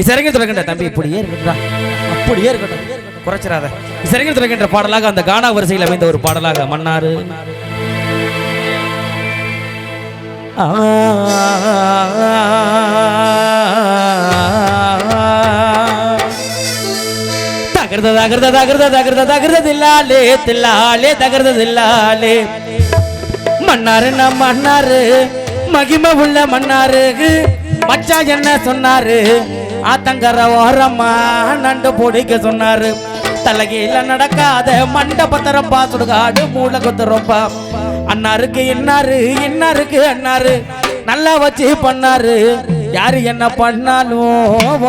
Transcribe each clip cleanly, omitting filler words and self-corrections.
இசையரங்கில் துறக்கின்ற தம்பி இப்படியே இருக்கா, அப்படியே இருக்கட்டும், குறைச்சிடாத. இசையரங்கில் துறக்கின்ற பாடலாக அந்த கானா வரிசையில் அமைந்த ஒரு பாடலாக மன்னாரு தகர்த தகர்த தகர்த தகர்த தகர்த தில்லாலே தில்லாலே தகர்த தில்லாலே மன்னாரு நம் மன்னாரு மகிமை உள்ள மன்னாரு மச்சா என்ன சொன்னாரு ஆத்தங்கர ஓரம்மா நண்டு பொடிக்க சொன்னாரு தலைகீழ நடக்காத மண்டபத்தரப்பா சுடுகாடு மூளை கொத்துறப்பா அண்ணாருக்கு என்னாரு என்னாருக்கு அண்ணாரு நல்லா வச்சு பண்ணாரு யாரு என்ன பண்ணாலும்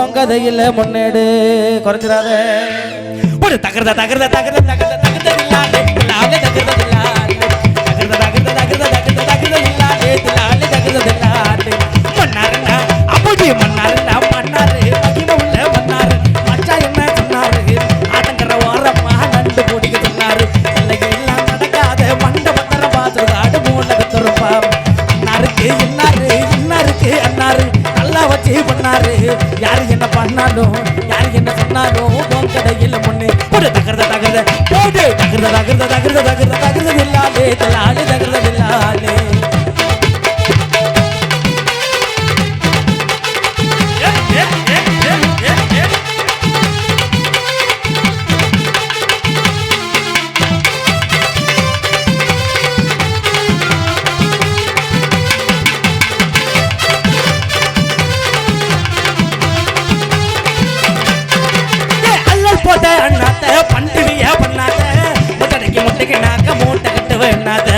உங்கதையில முன்னேடு குறைஞ்சிடாத ஒரு தகர்த தகர்த தகர்த தகர்த தகர்த இல்லாலே இல்லாலே தகர்த இல்லாலே தகர்த தகர்த தகர்த தகர்த தகர்த இல்லாலே இல்லாலே தகர்த இல்லாலே மன்னாருன்னா அப்படி மன்னாருன்னா மன்னாரு மகிமை உள்ள மன்னாரு மச்சா என்ன சொன்னாரு ஆட்டங்கர ஓரம்மா நண்டு பொடிக்க சொன்னாரு இல்லைங்க எல்லாம் நடக்காத மண்டபத்தர பாசுகாடு மூளை கத்துறப்பா அண்ணாருக்கு என்னாரு என்னாருக்கு அண்ணாரு நல்லா வச்சு பண்ணாரு யாரு என்ன பண்ணாலும் யாரு என்ன சொன்னாலும் கடையில் முன்னே ஒரு தகர்த தகர்த போடு தகர்த தகர்த தகர்த தகர்த தகர்த இல்லாலே தலாலே தகர்த இல்லாலே பண்டிகைய பண்ணாத முட்டடைக்கு முட்டைக்கு நாக்க மூட்டை கட்டு வேணாத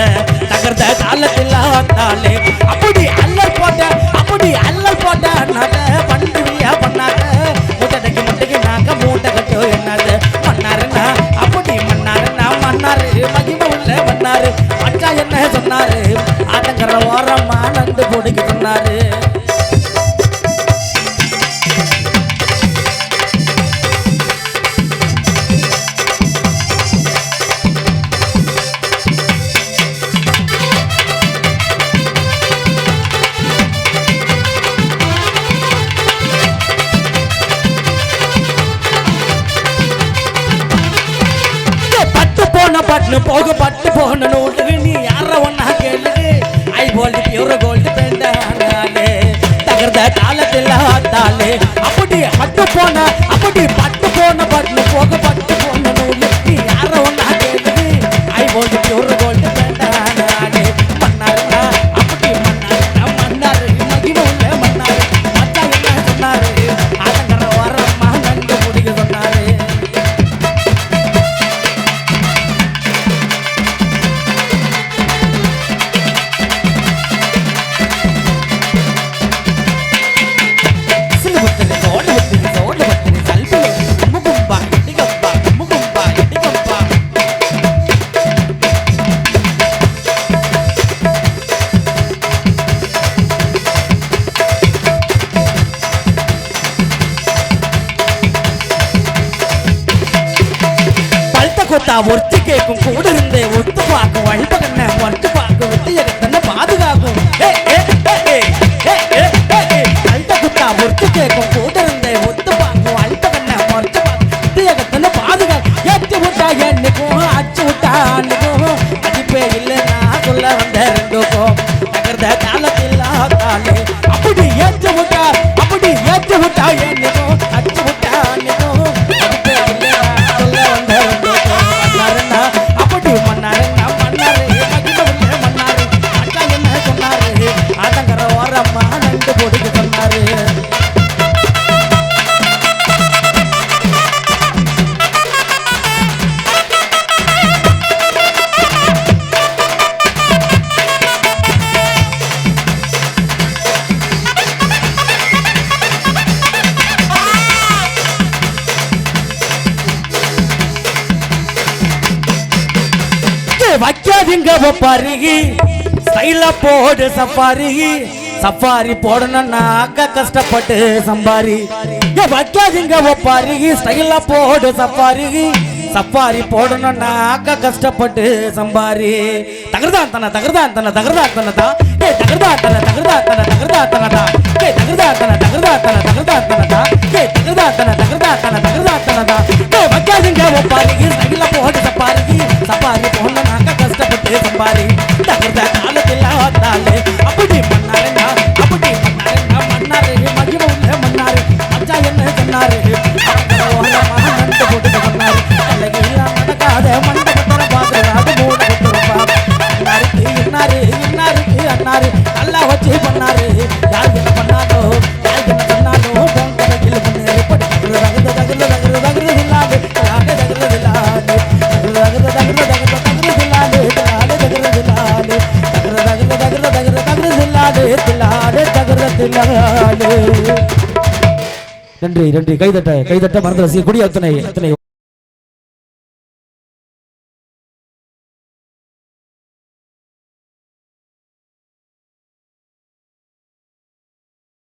தகர்ந்த காலத்தில் வந்தாலே அப்படி அல்லல் போட்ட அண்ணாத பண்டிகைய பண்ணாத முட்டடைக்கு முட்டைக்கு நாக்க மூட்டை கட்டு வேணாத மன்னாருன்னா அப்படி மன்னாருன்னா மன்னாரு மகிமை உள்ள மன்னாரு மச்சா என்ன சொன்னாரு ஆட்டங்கர ஓரம்மா நண்டு பொடிக்க சொன்னாரு பட்டு போக பட்டு போன நூலுக்கு நீ யார ஒன்னா கேளுக்கு ஐ கோல்டு பியூர் கோல்டு பெண்டாலே தகர்ந்த காலத்தில் ஆத்தாலே அப்படி பட்டு போன பட்டு போக பட்டு போன நூலு நீ யார ஒன்னா கேளுக்கு ஐ கோல்டு பியூர் கோல்டு பெண்டாலே மன்னாருன்னா அப்படி மன்னாருன்னா மன்னாரு மகிமை உள்ள மன்னாரு மச்சா என்ன சொன்னாரு ஆட்டங்கர வரம்மா நண்டு முடிக்க சொன்னாரு ஒருத்தி கேட்கும் கூட இருந்தே ஒத்து பார்க்கும் வழிபகண்ண ஒட்டு பார்க்கும் வித்தியகத்தன பாதுகாக்கும் கல்ட்ட குத்தா ஒருத்தி கேட்கும் கூட இருந்தே ஒத்து பார்க்கும் வழிபகண்ண ஒட்டு பார்க்கும் வித்தியகத்தன பாதுகாக்கும் ஏற்றி விட்டா என்னைக்கும் அச்சு விட்டா அன்னைக்கும் மதிப்பே இல்லை நான் சொல்ல வந்த ரெண்டுக்கும் தகர்ந்த காலத்தில் ஆத்தாலே அப்படி ஏற்றி விட்டா என்னைக்கும் அச்சு விட்டா அன்னைக்கும் மதிப்பே இல்லை நான் சொல்ல வந்த ரெண்டுக்கும் அப்படி மன்னாரு மன்னாரு மகிமை உள்ள மன்னாரு மச்சா என்ன சொன்னாரு ஆட்டங்கர ஓரம்மா நண்டு பொடிக்க சொன்னாரு வைக்காதீங்க ஒப்பாரிகி ஸ்டைல போடு சஃபாரி போடணும்னா அக்கா கஷ்டப்பட்டு சம்பாரி வைக்காதீங்க ஒப்பாரிகி ஸ்டைல போடு சஃபாரி போடணும்னா அக்கா கஷ்டப்பட்டு சம்பாரி தகர்தான் தன தகர்தான் தன தகர்தான் தனதா தகர்தான் தன தகர்தான் தன தகர்தான் தனதா தகர்தான் தன தகர்தான் தன தகர்தான் தனதா வைக்காதுங்க ஒப்பாரி சைல போட்டு சப்பாரி போன நாங்க கஷ்டப்பட்டு சம்பாரி தகுந்த காலத்தில் வந்தாலே அப்படி மன்னாருங்க மன்னாரு மகிம உள்ள மன்னாரு அச்சா என்ன சொன்னாரு நண்டு போட்டு சொன்னாரு கல்லையெல்லாம் நடக்காத மண்டபத்திரம் பார்க்கறாது மூட கொடுத்துருப்பாரு இன்னாருக்கு அண்ணாரு நல்லா வச்சு பண்ணாரு யார் என்ன பண்ணாலோ யார் என்ன சொன்னாலும் பொங்கலையில் முன்னேறி நன்றி கைதட்ட மறந்து குடியாத்தனை